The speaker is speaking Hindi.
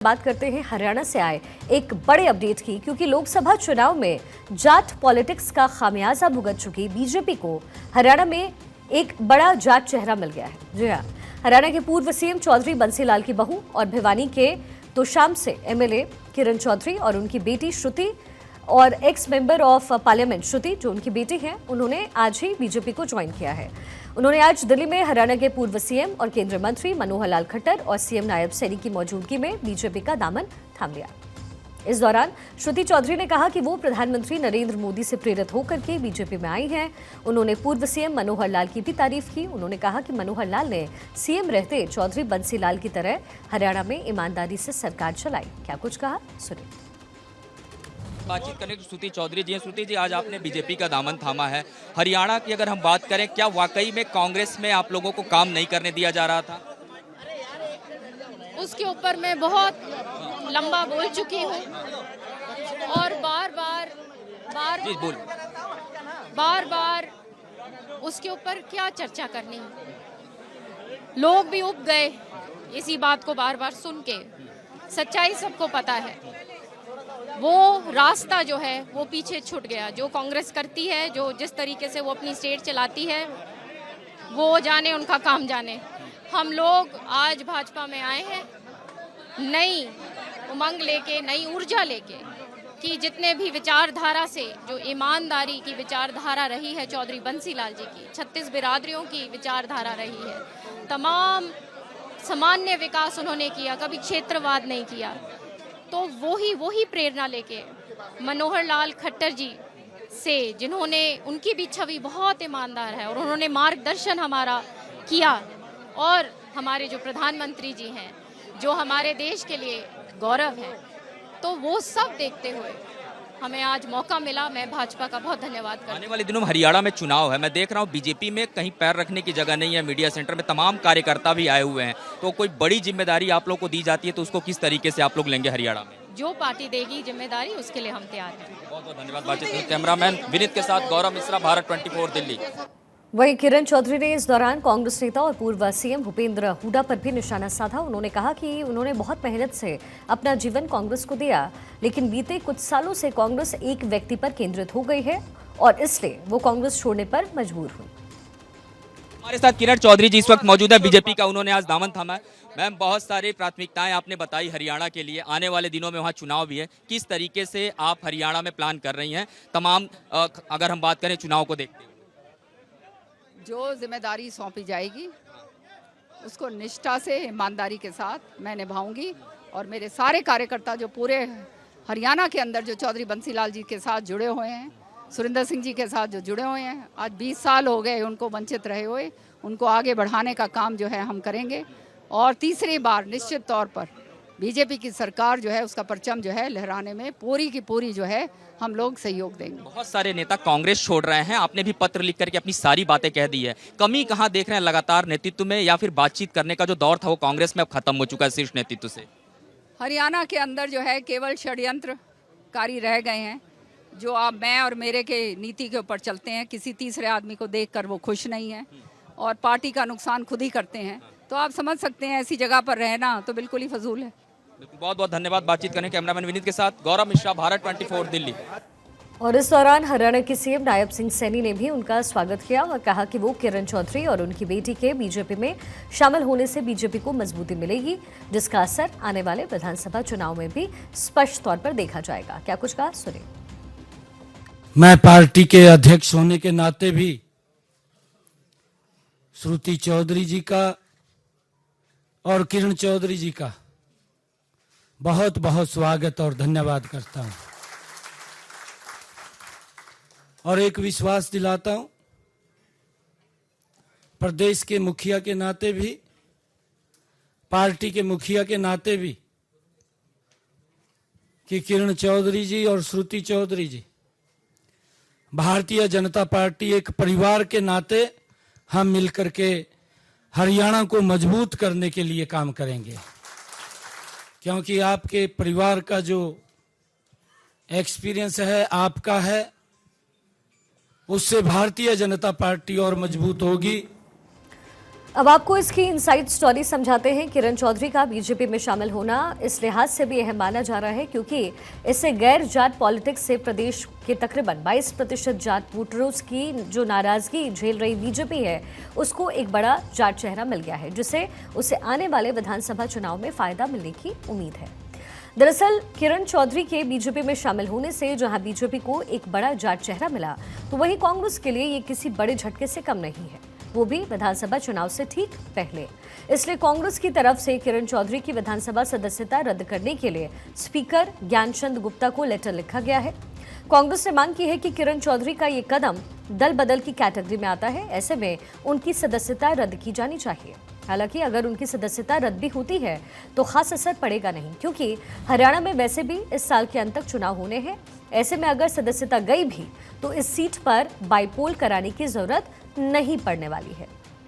बात करते हैं हरियाणा से आए एक बड़े अपडेट की, क्योंकि लोकसभा चुनाव में जाट पॉलिटिक्स का खामियाजा भुगत चुकी बीजेपी को हरियाणा में एक बड़ा जाट चेहरा मिल गया है। जी हाँ, हरियाणा के पूर्व सीएम चौधरी बंसीलाल की बहू और भिवानी के तोशाम से एमएलए किरण चौधरी और उनकी बेटी श्रुति और एक्स मेंबर ऑफ पार्लियामेंट श्रुति, जो उनकी बेटी हैं, उन्होंने आज ही बीजेपी को ज्वाइन किया है। उन्होंने आज दिल्ली में हरियाणा के पूर्व सीएम और केंद्रीय मंत्री मनोहर लाल खट्टर और सीएम नायब सैनी की मौजूदगी में बीजेपी का दामन थाम लिया। इस दौरान श्रुति चौधरी ने कहा कि वो प्रधानमंत्री नरेंद्र मोदी से प्रेरित होकर के बीजेपी में आई हैं। उन्होंने पूर्व सीएम मनोहर लाल की भी तारीफ की। उन्होंने कहा कि मनोहर लाल ने सीएम रहते चौधरी बंसीलाल की तरह हरियाणा में ईमानदारी से सरकार चलाई। क्या कुछ कहा, सुनिए। बातचीत करने की श्रुति चौधरी जी हैं। श्रुति जी, आज आपने बीजेपी का दामन थामा है। हरियाणा की अगर हम बात करें, क्या वाकई में कांग्रेस में आप लोगों को काम नहीं करने दिया जा रहा था? उसके ऊपर मैं बहुत लंबा बोल चुकी हूँ और बार बार उसके ऊपर क्या चर्चा करनी। लोग भी उब गए इसी बात को बार बार सुन के। सच्चाई सबको पता है, वो रास्ता जो है वो पीछे छूट गया। जो कांग्रेस करती है, जो जिस तरीके से वो अपनी स्टेट चलाती है, वो जाने, उनका काम जाने। हम लोग आज भाजपा में आए हैं नई उमंग लेके, नई ऊर्जा लेके, कि जितने भी विचारधारा से, जो ईमानदारी की विचारधारा रही है चौधरी बंसीलाल जी की, 36 बिरादरियों की विचारधारा रही है, तमाम सामान्य विकास उन्होंने किया, कभी क्षेत्रवाद नहीं किया, तो वही प्रेरणा लेके मनोहर लाल खट्टर जी से, जिन्होंने, उनकी भी छवि बहुत ईमानदार है और उन्होंने मार्गदर्शन हमारा किया, और हमारे जो प्रधानमंत्री जी हैं, जो हमारे देश के लिए गौरव है, तो वो सब देखते हुए हमें आज मौका मिला। मैं भाजपा का बहुत धन्यवाद करती हूं। आने वाले दिनों में हरियाणा में चुनाव है, मैं देख रहा हूँ बीजेपी में कहीं पैर रखने की जगह नहीं है। मीडिया सेंटर में तमाम कार्यकर्ता भी आए हुए हैं, तो कोई बड़ी जिम्मेदारी आप लोग को दी जाती है तो उसको किस तरीके से आप लोग लेंगे हरियाणा में? जो पार्टी देगी जिम्मेदारी, उसके लिए हम तैयार हैं। बहुत बहुत धन्यवाद। बातचीत कैमरामैन विनीत के साथ गौरव मिश्रा, भारत 24 दिल्ली। वहीं किरण चौधरी ने इस दौरान कांग्रेस नेता और पूर्व सीएम भूपेंद्र हुड्डा पर भी निशाना साधा। उन्होंने कहा कि उन्होंने बहुत मेहनत से अपना जीवन कांग्रेस को दिया, लेकिन बीते कुछ सालों से कांग्रेस एक व्यक्ति पर केंद्रित हो गई है और इसलिए वो कांग्रेस छोड़ने पर मजबूर हुई। हमारे साथ किरण चौधरी जी इस वक्त मौजूद है, बीजेपी का उन्होंने आज दामन थामा है। मैम, बहुत सारी प्राथमिकताएं आपने बताई हरियाणा के लिए, आने वाले दिनों में वहाँ चुनाव भी है, किस तरीके से आप हरियाणा में प्लान कर रही हैं तमाम, अगर हम बात करें चुनाव को देखते हुए? जो जिम्मेदारी सौंपी जाएगी उसको निष्ठा से, ईमानदारी के साथ मैं निभाऊंगी, और मेरे सारे कार्यकर्ता जो पूरे हरियाणा के अंदर जो चौधरी बंसीलाल जी के साथ जुड़े हुए हैं, सुरेंद्र सिंह जी के साथ जो जुड़े हुए हैं, आज 20 साल हो गए उनको वंचित रहे हुए, उनको आगे बढ़ाने का काम जो है हम करेंगे। और तीसरी बार निश्चित तौर पर बीजेपी की सरकार जो है उसका परचम जो है लहराने में पूरी की पूरी जो है हम लोग सहयोग देंगे। बहुत सारे नेता कांग्रेस छोड़ रहे हैं, आपने भी पत्र लिख करके अपनी सारी बातें कह दी है। कमी कहां देख रहे हैं लगातार नेतृत्व में, या फिर बातचीत करने का जो दौर था वो कांग्रेस में अब खत्म हो चुका है शीर्ष नेतृत्व से? हरियाणा के अंदर जो है केवल षड्यंत्रकारी रह गए हैं, जो आप मैं और मेरे के नीति के ऊपर चलते हैं, किसी तीसरे आदमी को देखकर वो खुश नहीं है और पार्टी का नुकसान खुद ही करते हैं। तो आप समझ सकते हैं ऐसी जगह पर रहना तो बिल्कुल ही फजूल है। बहुत बहुत धन्यवाद। बातचीत करने कैमरामैन विनीत के साथ गौरव मिश्रा, भारत 24 दिल्ली। और इस दौरान हरियाणा के सीएम नायब सिंह सैनी ने भी उनका स्वागत किया और कहा कि वो किरण चौधरी और उनकी बेटी के बीजेपी में शामिल होने से बीजेपी को मजबूती मिलेगी, जिसका असर आने वाले विधानसभा चुनाव में भी स्पष्ट तौर पर देखा जाएगा। क्या कुछ कहा, सुनिए। मैं पार्टी के अध्यक्ष होने के नाते भी श्रुति चौधरी जी का और किरण चौधरी जी का बहुत बहुत स्वागत और धन्यवाद करता हूं, और एक विश्वास दिलाता हूं प्रदेश के मुखिया के नाते भी, पार्टी के मुखिया के नाते भी, कि किरण चौधरी जी और श्रुति चौधरी जी, भारतीय जनता पार्टी एक परिवार के नाते हम मिलकर के हरियाणा को मजबूत करने के लिए काम करेंगे, क्योंकि आपके परिवार का जो एक्सपीरियंस है, आपका है, उससे भारतीय जनता पार्टी और मजबूत होगी। अब आपको इसकी इनसाइड स्टोरी समझाते हैं। किरण चौधरी का बीजेपी में शामिल होना इस लिहाज से भी अहम माना जा रहा है क्योंकि इससे गैर जाट पॉलिटिक्स से प्रदेश के तकरीबन 22% जाट वोटरों की जो नाराजगी झेल रही बीजेपी है उसको एक बड़ा जाट चेहरा मिल गया है, जिससे उसे आने वाले विधानसभा चुनाव में फायदा मिलने की उम्मीद है। दरअसल किरण चौधरी के बीजेपी में शामिल होने से जहां बीजेपी को एक बड़ा जाट चेहरा मिला, तो वहीं कांग्रेस के लिए ये किसी बड़े झटके से कम नहीं है, वो भी विधानसभा चुनाव से ठीक पहले। इसलिए कांग्रेस की तरफ से किरण चौधरी की विधानसभा सदस्यता रद्द करने के लिए स्पीकर ज्ञानचंद गुप्ता को लेटर लिखा गया है। कांग्रेस ने मांग की है कि किरण चौधरी का ये कदम दल बदल की कैटेगरी में आता है, ऐसे में उनकी सदस्यता रद्द की जानी चाहिए। हालांकि अगर उनकी सदस्यता रद्द भी होती है तो खास असर पड़ेगा नहीं, क्योंकि हरियाणा में वैसे भी इस साल के अंत तक चुनाव होने हैं। ऐसे में अगर सदस्यता गई भी तो इस सीट पर बाईपोल कराने की जरूरत नहीं पड़ने वाली है।